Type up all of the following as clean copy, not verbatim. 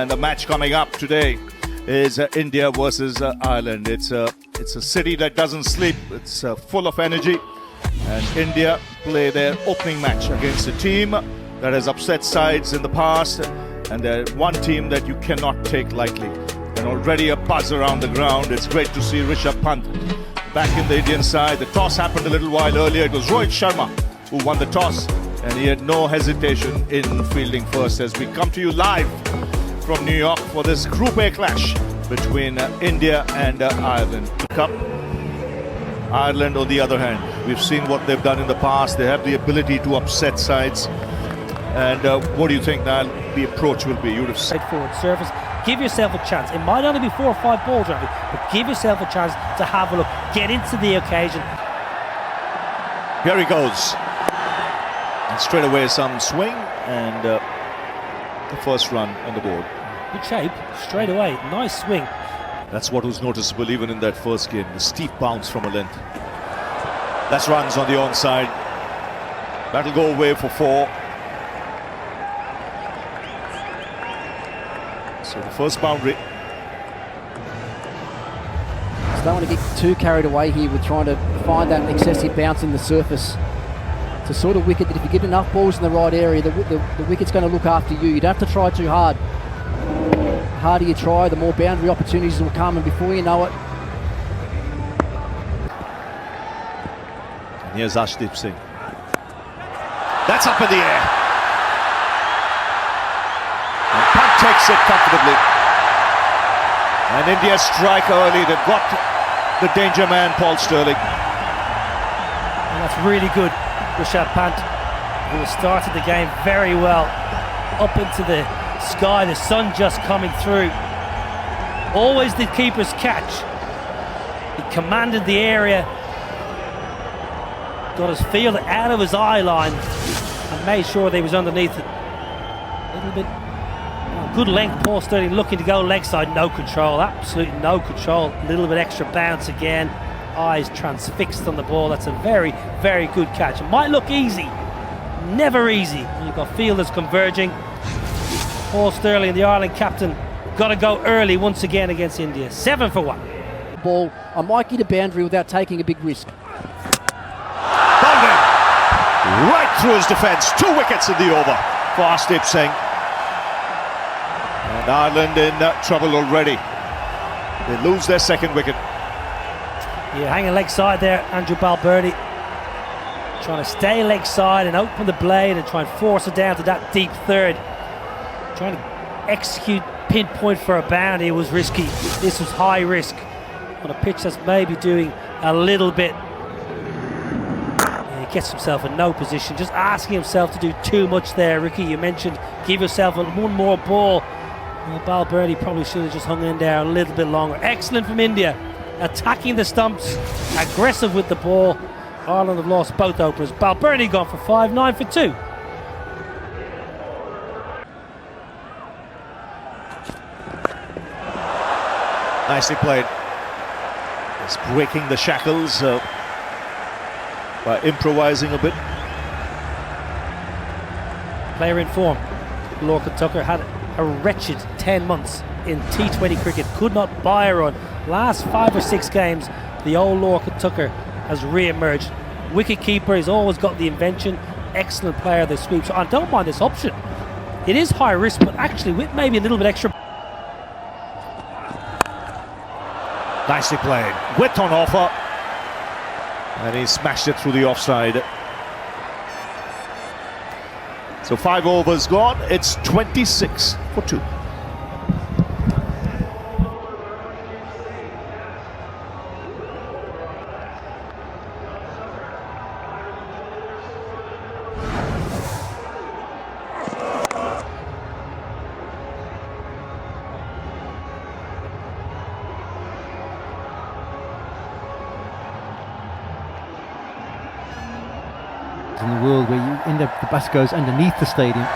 And the match coming up today is India versus Ireland. It's a city that doesn't sleep. It's full of energy. And India play their opening match against a team that has upset sides in the past. And they're one team that you cannot take lightly. And already a buzz around the ground. It's great to see Rishabh Pant back in the Indian side. The toss happened a little while earlier. It was Rohit Sharma who won the toss. And he had no hesitation in fielding first as we come to you live from New York for this Group A clash between India and Ireland. Cup. Ireland, on the other hand, we've seen what they've done in the past. They have the ability to upset sides. And what do you think, Niall, the approach will be? You'd have said straightforward surface. Give yourself a chance. It might only be 4 or 5 balls, but give yourself a chance to have a look. Get into the occasion. Here he goes. And straight away some swing and the first run on the board. Good shape, straight away. Nice swing. That's what was noticeable even in that first game. The steep bounce from a length. That's runs on the onside. That'll go away for 4. So the first boundary. Just don't want to get too carried away here with trying to find that excessive bounce in the surface. It's a sort of wicket that if you get enough balls in the right area, the wicket's going to look after you. You don't have to try too hard. The harder you try, the more boundary opportunities will come, and before you know it. And here's Arshdeep Singh. That's up in the air. And Pant takes it comfortably. And India strike early. They've got the danger man, Paul Stirling. And that's really good. Rishabh Pant, who started the game very well, up into the sky, the sun just coming through. Always the keeper's catch. He commanded the area, got his fielder out of his eye line, and made sure that he was underneath it. A little bit good length. Paul Stirling looking to go leg side, no control, absolutely no control. A little bit extra bounce again. Eyes transfixed on the ball. That's a very, very good catch. It might look easy, never easy when you've got fielders converging. Paul Stirling, the Ireland captain, got to go early once again against India. 7 for 1. Ball, I might get a boundary without taking a big risk. Bowled in. Right through his defence. 2 wickets in the over for Arshdeep Singh. And Ireland in trouble already. They lose their second wicket. Yeah, hanging leg side there, Andrew Balbirnie. Trying to stay leg side and open the blade and try and force it down to that deep third. Trying to execute pinpoint for a boundary. It was risky. This was high risk on a pitch that's maybe doing a little bit. He gets himself in no position, just asking himself to do too much there. Ricky, you mentioned give yourself one more ball. Well, Balbirnie probably should have just hung in there a little bit longer. Excellent from India, attacking the stumps, aggressive with the ball. Ireland have lost both openers. Balbirnie gone for 5, 9 for 2. Nicely played. It's breaking the shackles by improvising a bit. Player in form. Lorcan Tucker had a wretched 10 months in T20 cricket. Could not buy a run. Last 5 or 6 games, the old Lorcan Tucker has re-emerged. Wicket keeper, he's always got the invention. Excellent player, the sweep. So I don't mind this option. It is high risk, but actually with maybe a little bit extra. Nicely played. Width on offer. And he smashed it through the offside. So 5 overs gone. It's 26 for 2. In the world where you end up, the bus goes underneath the stadium.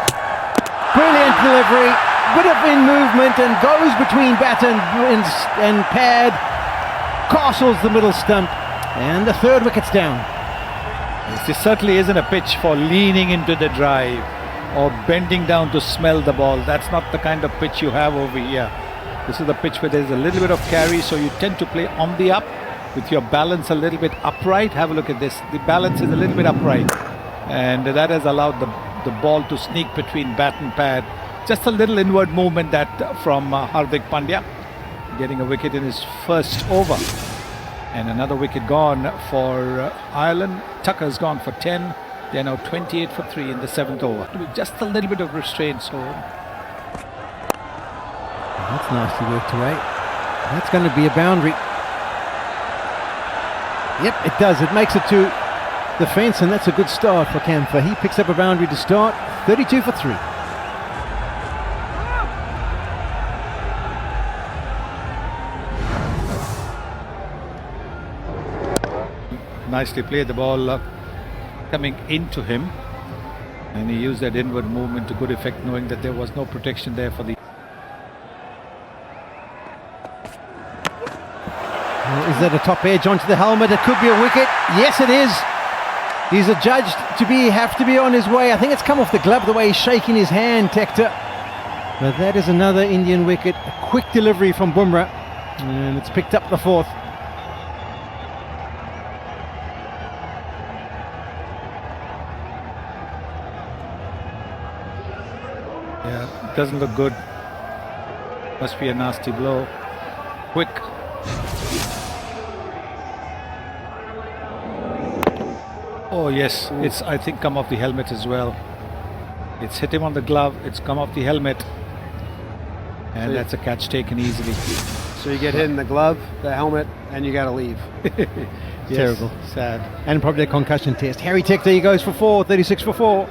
Brilliant delivery, bit of in movement and goes between bat and pad, castles the middle stump, and the 3rd wicket's down. This certainly isn't a pitch for leaning into the drive. or bending down to smell the ball. That's not the kind of pitch you have over here. This is the pitch where there's a little bit of carry, so you tend to play on the up with your balance a little bit upright. Have a look at this. The balance is a little bit upright, and that has allowed the ball to sneak between bat and pad. Just a little inward movement that from Hardik Pandya, getting a wicket in his first over. And another wicket gone for Ireland. Tucker's gone for 10. They're now 28 for 3 in the 7th over. Just a little bit of restraint. So That's nicely worked away. That's going to be a boundary. Yep, it does. It makes it to the fence, and that's a good start for Kampfer. He picks up a boundary to start. 32 for 3. nicely played, the ball coming into him, and he used that inward movement to good effect, knowing that there was no protection there for the... Is that a top edge onto the helmet? It could be a wicket. Yes, it is. He's adjudged to have to be on his way. I think it's come off the glove the way he's shaking his hand, Tector. But that is another Indian wicket. A quick delivery from Bumrah, and it's picked up the fourth. Yeah, it doesn't look good. Must be a nasty blow. Quick. Oh yes, it's I think come off the helmet as well. It's hit him on the glove, it's come off the helmet, and So that's a catch taken easily. So you get hit in the glove, the helmet, and you got to leave. Yes, Terrible. sad. And probably a concussion test. Harry Tector, he goes for 4, 36 for 4.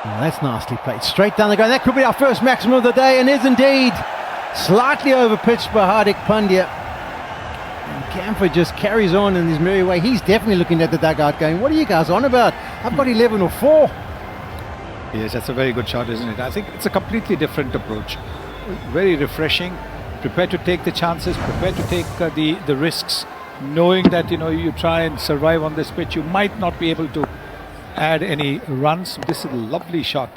Oh, that's nicely played. Straight down the goal. That could be our first maximum of the day, and is indeed. Slightly overpitched by Hardik Pandya. And Kampfer just carries on in his merry way. He's definitely looking at the dugout going, what are you guys on about? I've got 11 or 4. Yes, that's a very good shot, isn't it? I think it's a completely different approach. Very refreshing. Prepared to take the chances, prepared to take the risks, knowing that, you know, you try and survive on this pitch, you might not be able to add any runs. This is a lovely shot.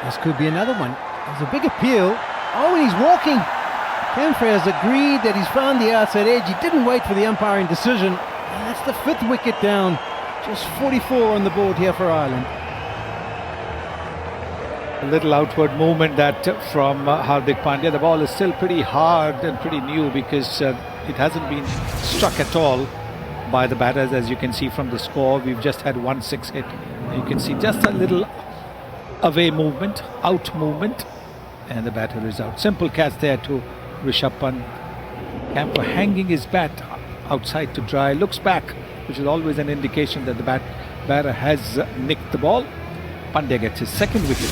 This could be another one. There's a big appeal. Oh, and he's walking. Kampfer has agreed that he's found the outside edge. He didn't wait for the umpiring decision. And that's the 5th wicket down. Just 44 on the board here for Ireland. A little outward movement that from Hardik Pandya. The ball is still pretty hard and pretty new because it hasn't been struck at all by the batters, as you can see from the score. We've just had 1 6 hit. You can see just a little away movement, out movement, and the batter is out. Simple catch there to Rishabh Pant. Kampfer hanging his bat outside to dry, looks back, which is always an indication that the batter has nicked the ball. Pandya gets his 2nd wicket,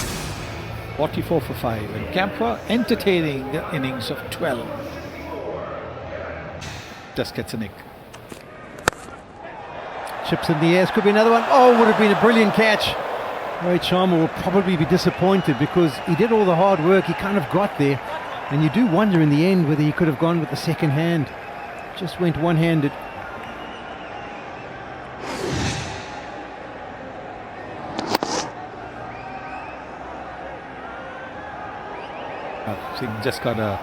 44 for 5, and Kampfer entertaining innings of 12. Just gets a nick. Chips in the air. This could be another one. Oh, would have been a brilliant catch. Rohit Sharma will probably be disappointed because he did all the hard work. He kind of got there. And you do wonder in the end whether he could have gone with the second hand. Just went one-handed. I think just got a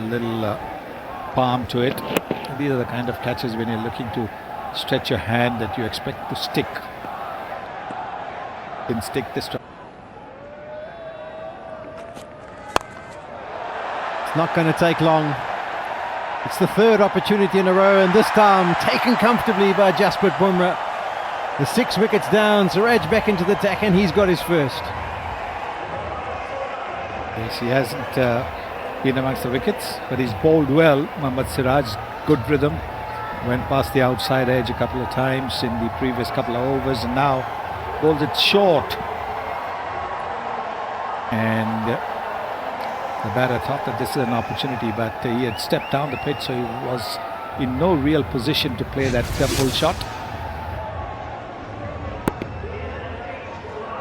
little palm to it. These are the kind of catches when you're looking to stretch your hand that you expect to stick. Didn't stick this time. It's not going to take long. It's the 3rd opportunity in a row, and this time taken comfortably by Jasprit Bumrah. The 6 wickets down. Siraj back into the attack, and he's got his first. Yes, he hasn't been amongst the wickets, but he's bowled well. Mohammad Siraj, good rhythm. Went past the outside edge a couple of times in the previous couple of overs, and now bowled it short. And the batter thought that this is an opportunity, but he had stepped down the pitch, so he was in no real position to play that full shot.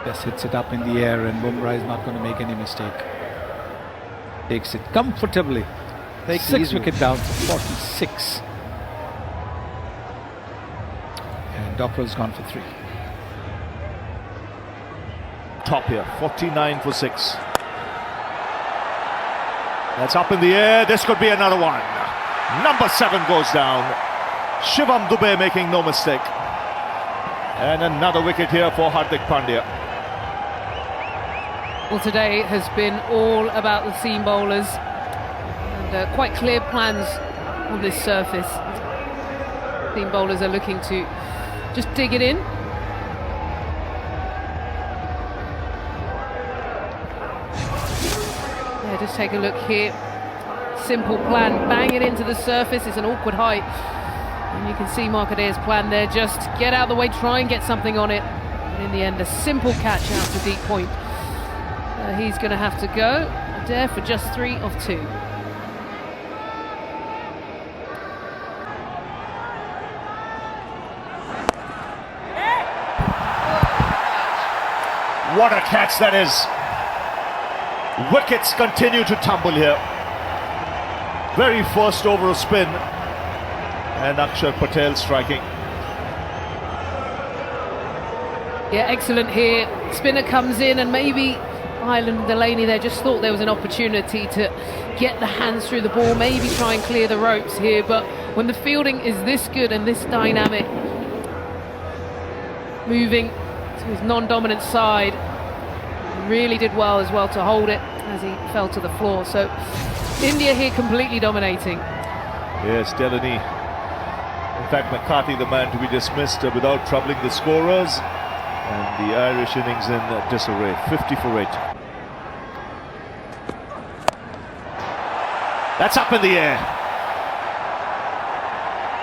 Just hits it up in the air, and Bumrah is not going to make any mistake. Takes it comfortably Take it 6 easy. wicket down for 46. And Dockrell's gone for 3. Top here, 49 for 6. That's up in the air. This could be another one. Number 7 goes down. Shivam Dube making no mistake. And another wicket here for Hardik Pandya. Well, today has been all about the seam bowlers and quite clear plans on this surface. Seam bowlers are looking to just dig it in. Yeah, just take a look here. Simple plan, bang it into the surface. It's an awkward height. And you can see Markandeya's plan there. Just get out of the way, try and get something on it. And in the end, a simple catch out to deep point. He's going to have to go. Adair for just 3 of 2. What a catch that is. Wickets continue to tumble here. Very first over of spin. And Akshar Patel striking. Yeah, excellent here. Spinner comes in and maybe Ireland, Delaney there just thought there was an opportunity to get the hands through the ball, maybe try and clear the ropes here, but when the fielding is this good and this dynamic, moving to his non-dominant side, really did well as well to hold it as he fell to the floor. So India here completely dominating. Yes, Delaney. In fact, McCarthy the man to be dismissed without troubling the scorers. And the Irish innings in disarray, 50 for 8. That's up in the air.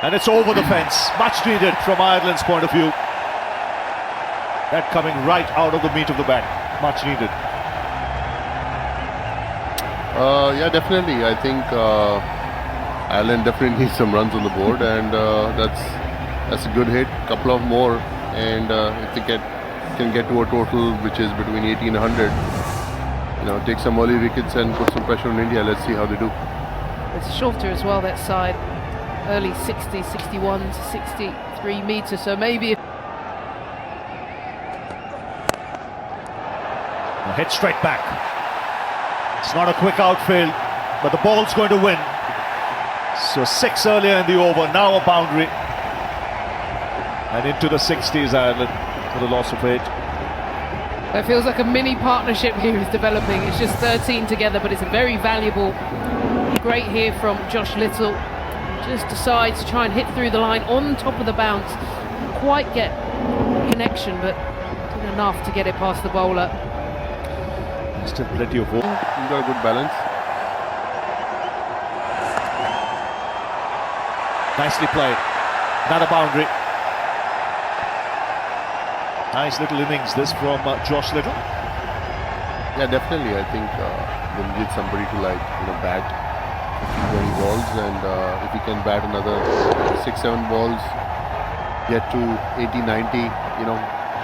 And it's over the fence. Much needed from Ireland's point of view. That coming right out of the meat of the bat. Much needed. Yeah, definitely. I think Ireland definitely needs some runs on the board, and that's a good hit. Couple of more, and if they can get to a total which is between 80 and 100, take some early wickets and put some pressure on India. Let's see how they do. It's shorter as well, that side. Early 60, 61 to 63 metres, so maybe Hit straight back. It's not a quick outfield, but the ball's going to win. So 6 earlier in the over, now a boundary. And into the 60s, Ireland, for the loss of 8. it feels like a mini partnership here is developing. It's just 13 together, but it's a very valuable. Great here from Josh Little. Just decides to try and hit through the line on top of the bounce. Didn't quite get connection, but did enough to get it past the bowler. Still plenty of work. He's got a good balance. Nicely played. Another boundary. Nice little innings this from Josh Little. Yeah, definitely. I think they need somebody to bat 15-20 balls, and if he can bat another 6-7 balls, get to 80-90,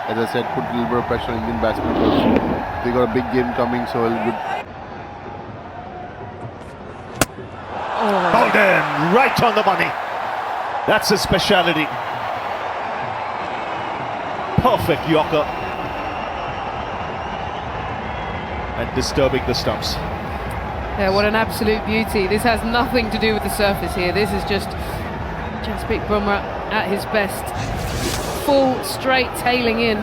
as I said, put a little bit of pressure on Indian batsmen because they got a big game coming, so it'll be. Bowled in, right on the money. That's his speciality. Perfect Yorker. And disturbing the stumps. Yeah, what an absolute beauty. This has nothing to do with the surface here. This is just Jasprit Bumrah at his best. Full straight tailing in.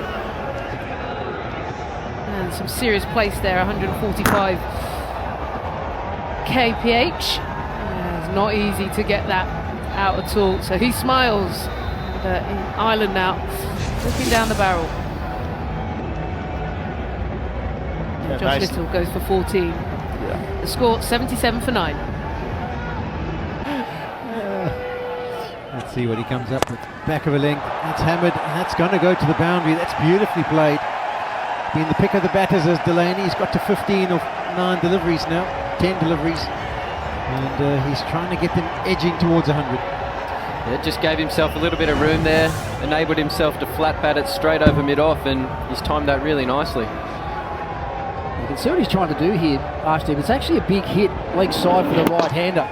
And some serious place there, 145 kph. Yeah, it's not easy to get that out at all. So he smiles in Ireland now, looking down the barrel. Yeah, Josh nice. Little goes for 14. Yeah. The score 77 for 9. Let's see what he comes up with. Back of a length, that's hammered, and that's going to go to the boundary. That's beautifully played. Being the pick of the batters as Delaney, he's got to 15 of 9 deliveries now, 10 deliveries, and he's trying to get them edging towards 100. Yeah, just gave himself a little bit of room there, enabled himself to flat bat it straight over mid-off, and he's timed that really nicely. You can see what he's trying to do here, Arshdeep. It's actually a big hit, leg side for the right-hander.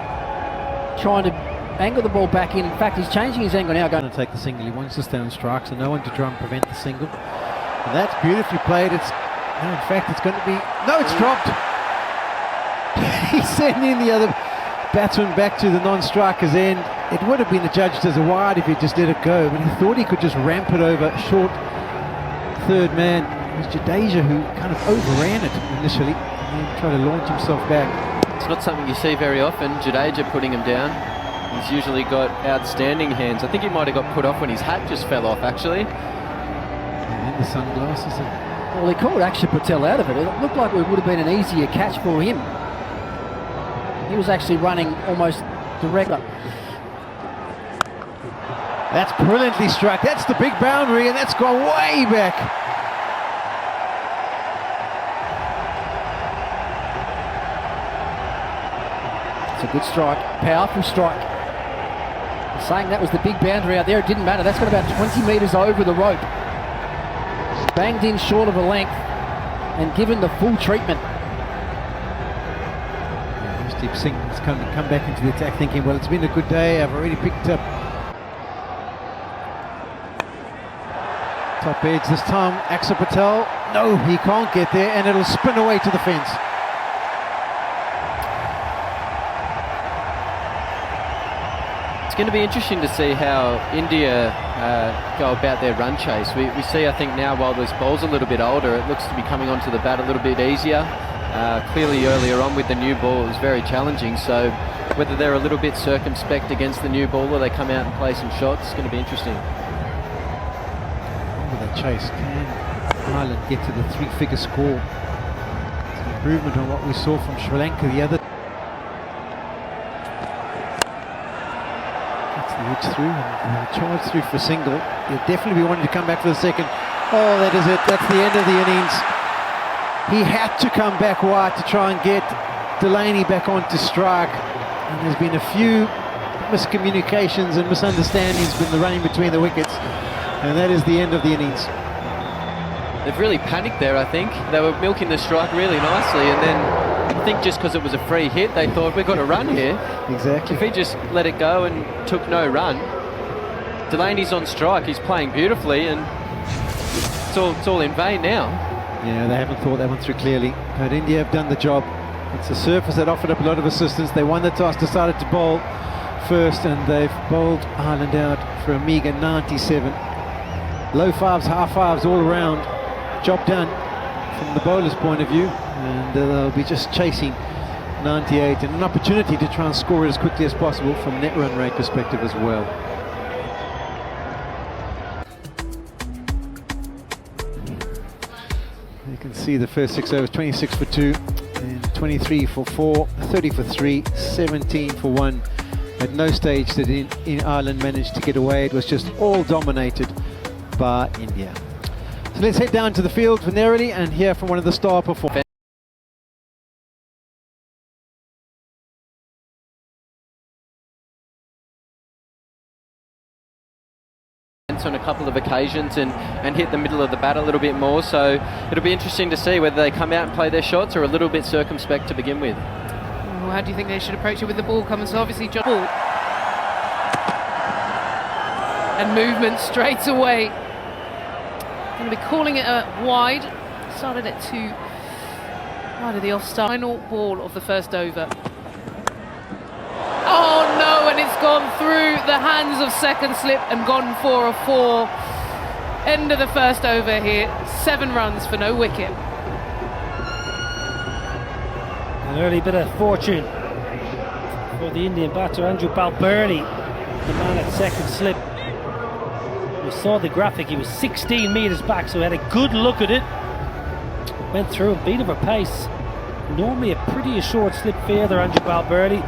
trying to angle the ball back in. In fact, he's changing his angle now. Going to take the single. He wants to stay on strike, so no one to try and prevent the single. And that's beautifully played. It's no, in fact, it's going to be no. It's dropped. He's sending the other batsman back to the non-striker's end. It would have been adjudged as a wide if he just let it go, but he thought he could just ramp it over short third man. It was Jadeja who kind of overran it initially and then tried to launch himself back. It's not something you see very often, Jadeja putting him down. He's usually got outstanding hands. I think he might have got put off when his hat just fell off, actually. And then the sunglasses. Well, he called Akshar Patel out of it. It looked like it would have been an easier catch for him. He was actually running almost direct up. That's brilliantly struck. That's the big boundary, and that's gone way back. It's a good strike, powerful strike. Saying that was the big boundary out there, it didn't matter. That's got about 20 metres over the rope. Banged in short of a length and given the full treatment. Steve Singh has come back into the attack thinking, well, it's been a good day. I've already picked up top edge this time. Akshar Patel, no, he can't get there, and it'll spin away to the fence. It's going to be interesting to see how India go about their run chase. We see, I think now, while this ball's a little bit older, it looks to be coming onto the bat a little bit easier. Clearly earlier on with the new ball it was very challenging, so whether they're a little bit circumspect against the new ball or they come out and play some shots, it's going to be interesting. With that chase, can Ireland get to the three-figure score? It's an improvement on what we saw from Sri Lanka the other. That's the edge through, and the charge through for single. He'll definitely be wanting to come back for the second. Oh, that is it. That's the end of the innings. He had to come back wide to try and get Delaney back onto strike. And there's been a few miscommunications and misunderstandings in the running between the wickets. And that is the end of the innings. They've really panicked there, I think. They were milking the strike really nicely, and then I think just because it was a free hit, they thought, we've got a run here. Exactly. If he just let it go and took no run, Delaney's on strike, he's playing beautifully, and it's all in vain now. Yeah, they haven't thought that one through clearly, but India have done the job. It's a surface that offered up a lot of assistance. They won the toss, decided to bowl first, and they've bowled Ireland out for a meagre 97. Low fives, half fives all around. Job done from the bowler's point of view, and they'll be just chasing 98 and an opportunity to try and score it as quickly as possible from net run rate perspective as well. You can see the first 6 overs, 26 for 2 and 23 for 4, 30 for 3, 17 for 1. At no stage did in Ireland manage to get away. It was just all dominated by India. So let's head down to the field for narrowly and hear from one of the star performers. On a couple of occasions and hit the middle of the bat a little bit more, so it'll be interesting to see whether they come out and play their shots or a little bit circumspect to begin with. Well, how do you think they should approach it with the ball coming? So obviously John ball and movement straight away. Going to be calling it a wide. Started it to wide of the offside. Final ball of the first over. Oh no, and it's gone through the hands of second slip and gone for a 4. End of the first over here. 7 runs for no wicket. An early bit of fortune for the Indian batter, Andrew Balbirnie, the man at second slip. We saw the graphic, he was 16 metres back, so he had a good look at it. Went through and beat him for pace. Normally a pretty assured slip fielder, Andrew Balbirnie.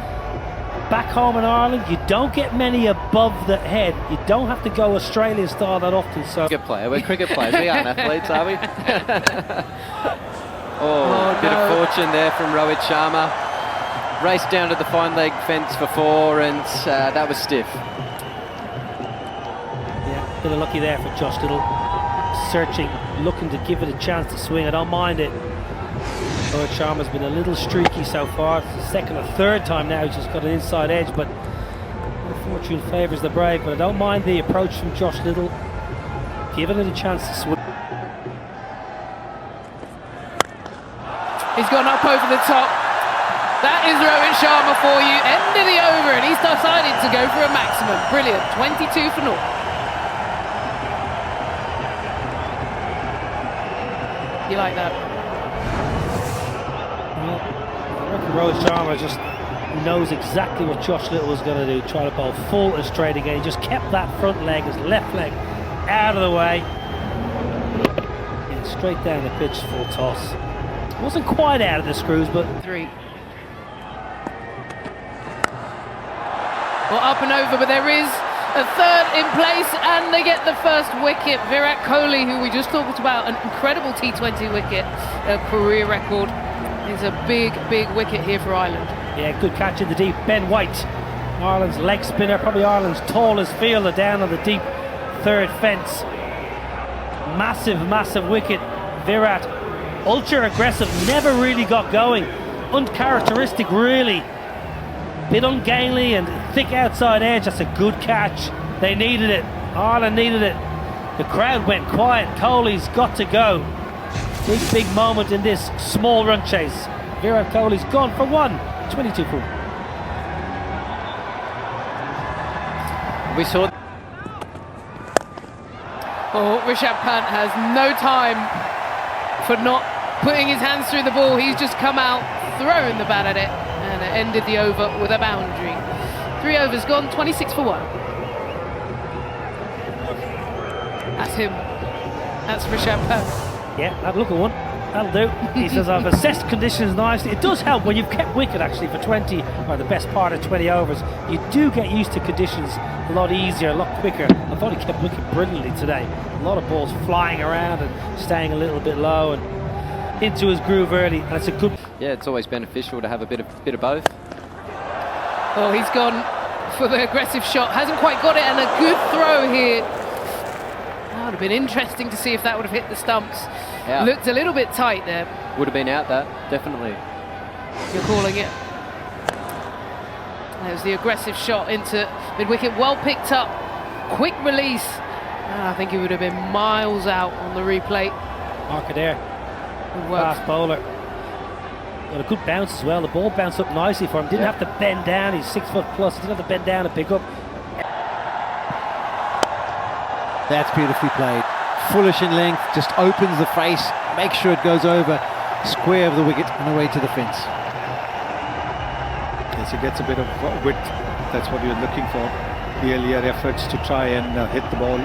Back home in Ireland, you don't get many above the head. You don't have to go Australian style that often. So Cricket player, we're cricket players, we aren't athletes, are we? Bit of fortune there from Rohit Sharma. Raced down to the fine leg fence for 4, and that was stiff. Yeah, bit of lucky there for Josh Little. Searching, looking to give it a chance to swing. I don't mind it. Rohit Sharma's been a little streaky so far. It's the second or third time now he's just got an inside edge, but Fortune favours the brave, but I don't mind the approach from Josh Little, giving it a chance to swim. He's gone up over the top. That is Rohit Sharma for you. End of the over, and he's decided to go for a maximum. Brilliant. 22 for 0. You like that? Well, I reckon Rohit Sharma just knows exactly what Josh Little was going to do. Try to bowl full and straight again. He just kept that front leg, his left leg, out of the way. And straight down the pitch, full toss. Wasn't quite out of the screws, but 3. Well, up and over, but there is a third in place, and they get the first wicket. Virat Kohli, who we just talked about, an incredible T20 wicket, a career record, is a big, big wicket here for Ireland. yeah, good catch in the deep. Ben White, Ireland's leg spinner, probably Ireland's tallest fielder, down on the deep third fence. Massive, massive wicket. Virat, ultra aggressive, never really got going. Uncharacteristic, really. Bit ungainly and thick outside edge. That's a good catch. They needed it. Ireland needed it. The crowd went quiet. Kohli's got to go. Big moment in this small run chase. Virat Kohli's gone for 1. 22 for 1. We saw. Oh, Rishabh Pant has no time for not putting his hands through the ball. He's just come out, throwing the bat at it, and it ended the over with a boundary. 3 overs gone, 26 for 1. That's him. That's Rishabh Pant. Yeah, have a look at one. That'll do. He says, I've assessed conditions nicely. It does help when you've kept wicket actually for 20, or the best part of 20 overs. You do get used to conditions a lot easier, a lot quicker. I thought he kept wicket brilliantly today. A lot of balls flying around and staying a little bit low and into his groove early. And it's a good... Yeah, it's always beneficial to have a bit of both. Oh, he's gone for the aggressive shot. Hasn't quite got it, and a good throw here. That would have been interesting to see if that would have hit the stumps. Out. Looked a little bit tight there. Would have been out, that, definitely. You're calling it. There's the aggressive shot into mid-wicket. Well picked up. Quick release. I think he would have been miles out on the replay. Mark Adair, Good work. fast bowler. Got a good bounce as well. The ball bounced up nicely for him. Didn't have to bend down. He's 6 foot plus. He didn't have to bend down and pick up. That's beautifully played. Fullish in length, just opens the face, makes sure it goes over, square of the wicket and away to the fence. Yes, he gets a bit of width. That's what you're looking for. The earlier efforts to try and hit the ball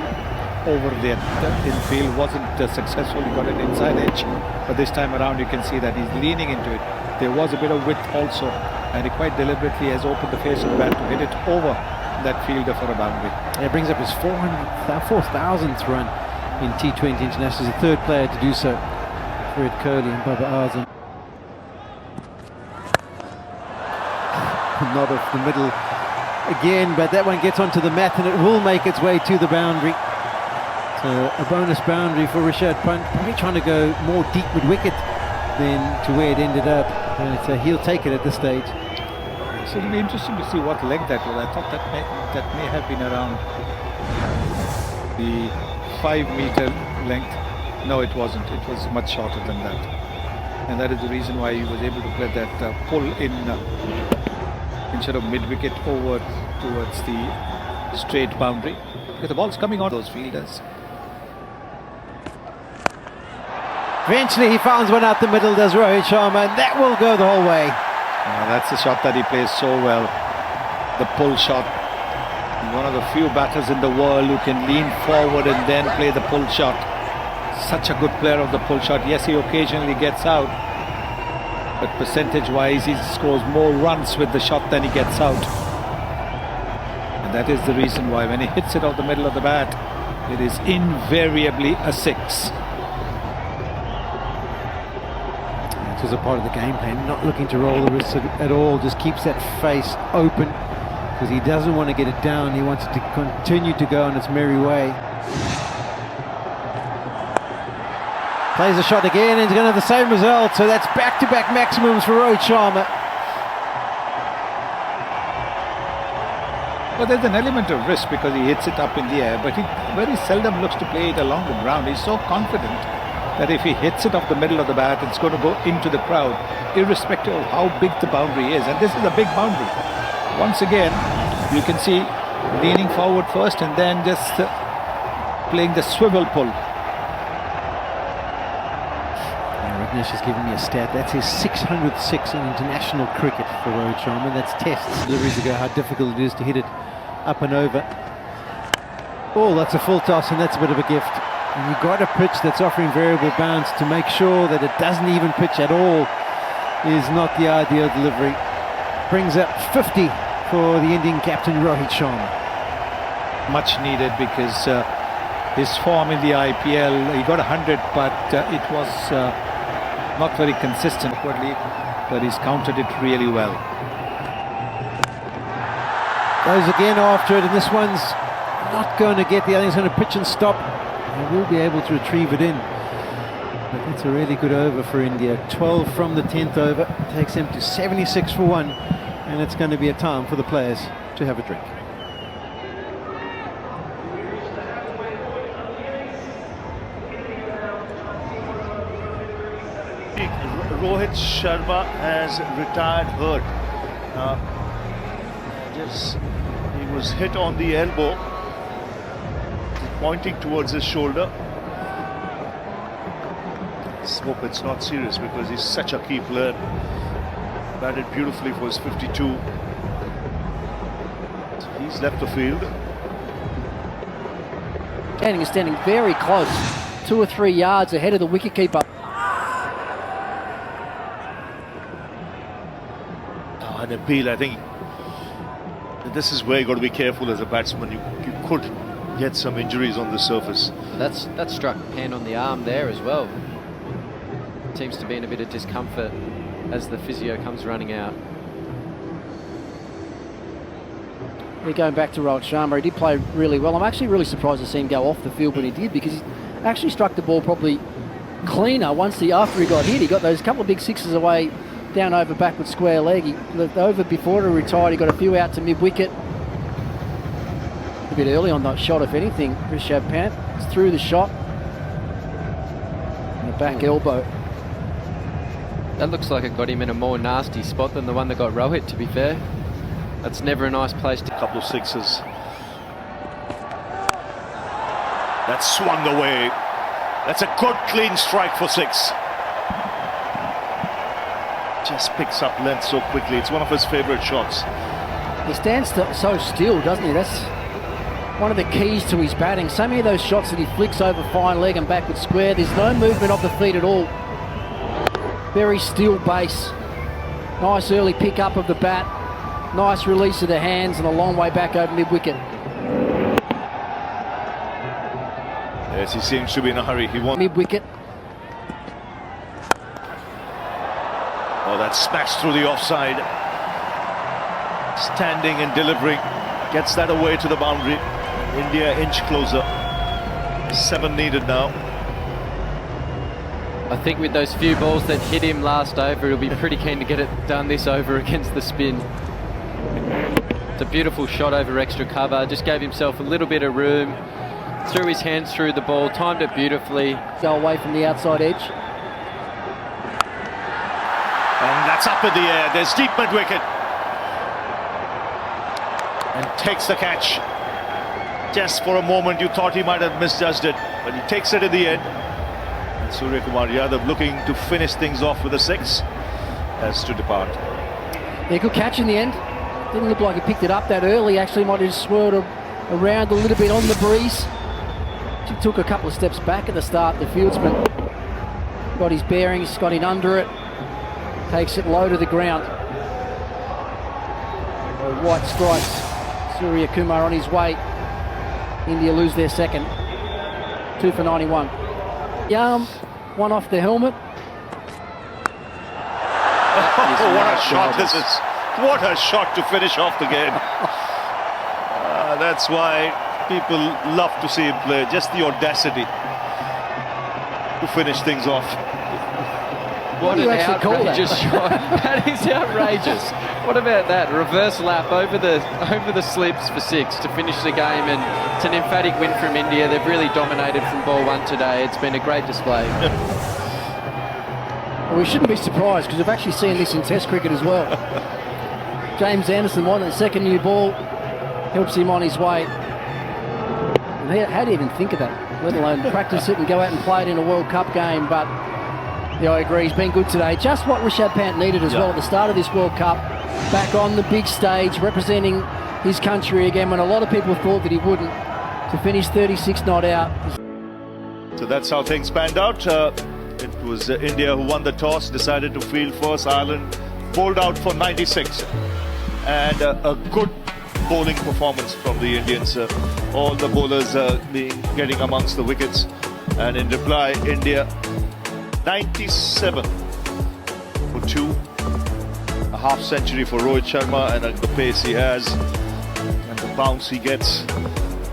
over the infield wasn't successful. He got an inside edge, but this time around you can see that he's leaning into it. There was a bit of width also, and he quite deliberately has opened the face of the bat to hit it over that fielder for a boundary. It brings up his 4,000th run in T20 Internationals. He's the third player to do so. Virat Kohli and Babar Azam. Not off the middle again, but that one gets onto the mat and it will make its way to the boundary. So a bonus boundary for Rishabh Pant. Probably trying to go more deep with wicket than to where it ended up. But he'll take it at this stage. So it'll be interesting to see what length that was. I thought that may have been around the 5-meter length. No, it wasn't. It was much shorter than that. And that is the reason why he was able to play that pull in instead of mid-wicket over towards the straight boundary. Because the ball's coming on those fielders. Eventually he finds one out the middle, does Rohit Sharma, and that will go the whole way. That's the shot that he plays so well. The pull shot. One of the few batters in the world who can lean forward and then play the pull shot. Such a good player of the pull shot. Yes, he occasionally gets out, but percentage-wise he scores more runs with the shot than he gets out. And that is the reason why when he hits it off the middle of the bat, it is invariably a 6. As a part of the game plan, not looking to roll the wrists at all, just keeps that face open because he doesn't want to get it down. He wants it to continue to go on its merry way. Plays the shot again and he's going to have the same result, so that's back-to-back maximums for Rohit Sharma. But there's an element of risk because he hits it up in the air, but he very seldom looks to play it along the ground. He's so confident that if he hits it off the middle of the bat, it's going to go into the crowd, irrespective of how big the boundary is. And this is a big boundary. Once again, you can see leaning forward first and then just playing the swivel pull. Ragnesh has given me a stat. That's his 606 in international cricket for Rohit Sharma. That's tests. Deliveries ago, how difficult it is to hit it up and over. Oh, that's a full toss, and that's a bit of a gift. And you've got a pitch that's offering variable bounce to make sure that it doesn't even pitch at all is not the ideal delivery. Brings up 50 for the Indian captain Rohit Sharma. Much needed because his form in the IPL, he got 100, but it was not very consistent, but he's countered it really well. Goes again after it, and this one's not going to get the other. He's going to pitch and stop. He will be able to retrieve it in. But it's a really good over for India. 12 from the 10th over. Takes them to 76 for 1. And it's going to be a time for the players to have a drink. Rohit Sharma has retired hurt. He was hit on the elbow, pointing towards his shoulder. Let's hope it's not serious because he's such a key player. Batted beautifully for his 52. He's left the field. Canning is standing very close, 2 or 3 yards ahead of the wicketkeeper. An appeal, I think this is where you got to be careful as a batsman. You could get some injuries on the surface. That struck hand on the arm there as well. Seems to be in a bit of discomfort as the physio comes running out. We're going back to Rohit Sharma. He did play really well. I'm actually really surprised to see him go off the field when he did, because he actually struck the ball probably cleaner after he got hit. He got those couple of big sixes away down over backward square leg. He left over before he retired. He got a few out to mid-wicket. A bit early on that shot, if anything. Rishabh Pant through the shot. And the back elbow. That looks like it got him in a more nasty spot than the one that got Rohit, to be fair. That's never a nice place to... Couple of sixes. That's swung away. That's a good clean strike for 6. Just picks up length so quickly. It's one of his favourite shots. He stands so still, doesn't he? That's one of the keys to his batting. So many of those shots that he flicks over fine leg and backward square, there's no movement off the feet at all. Very still base. Nice early pick up of the bat. Nice release of the hands and a long way back over mid-wicket. Yes, he seems to be in a hurry. He wants mid-wicket. Oh, that smash through the offside. Standing and delivering. Gets that away to the boundary. India inch closer. 7 needed now. I think with those few balls that hit him last over, he'll be pretty keen to get it done this over against the spin. It's a beautiful shot over extra cover. Just gave himself a little bit of room. Threw his hands through the ball. Timed it beautifully. Go away from the outside edge. And that's up in the air. There's deep mid-wicket. And takes the catch. Just for a moment you thought he might have misjudged it, but he takes it in the end. And Suryakumar Yadav looking to finish things off with a 6 has to depart. Yeah, good catch in the end. Didn't look like he picked it up that early. Actually might have just swirled around a little bit on the breeze. He took a couple of steps back at the start. The fieldsman got his bearings, got in under it. Takes it low to the ground. White stripes. Suryakumar on his way. India lose their second. 2 for 91. One off the helmet. Oh, what a shot this is. What a shot to finish off the game. That's why people love to see him play. Just the audacity to finish things off. What do an you actually call that? outrageous shot. That is outrageous. What about that? Reverse lap over the slips for 6 to finish the game, and it's an emphatic win from India. They've really dominated from ball 1 today. It's been a great display. Well, we shouldn't be surprised because we've actually seen this in Test cricket as well. James Anderson won the second new ball, helps him on his way. And how do you even think of that? Let alone practice it and go out and play it in a World Cup game. But yeah, I agree, he's been good today. Just what Rishabh Pant needed as well at the start of this World Cup. Back on the big stage, representing his country again when a lot of people thought that he wouldn't. To finish 36 not out. So that's how things panned out. It was India who won the toss, decided to field first. Ireland bowled out for 96. And a good bowling performance from the Indians. All the bowlers getting amongst the wickets. And in reply, India 97 for 2. A half century for Rohit Sharma, and the pace he has and the bounce he gets.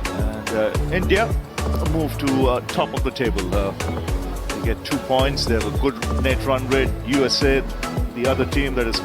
And India move to top of the table. They get 2 points. They have a good net run rate. USA, the other team that is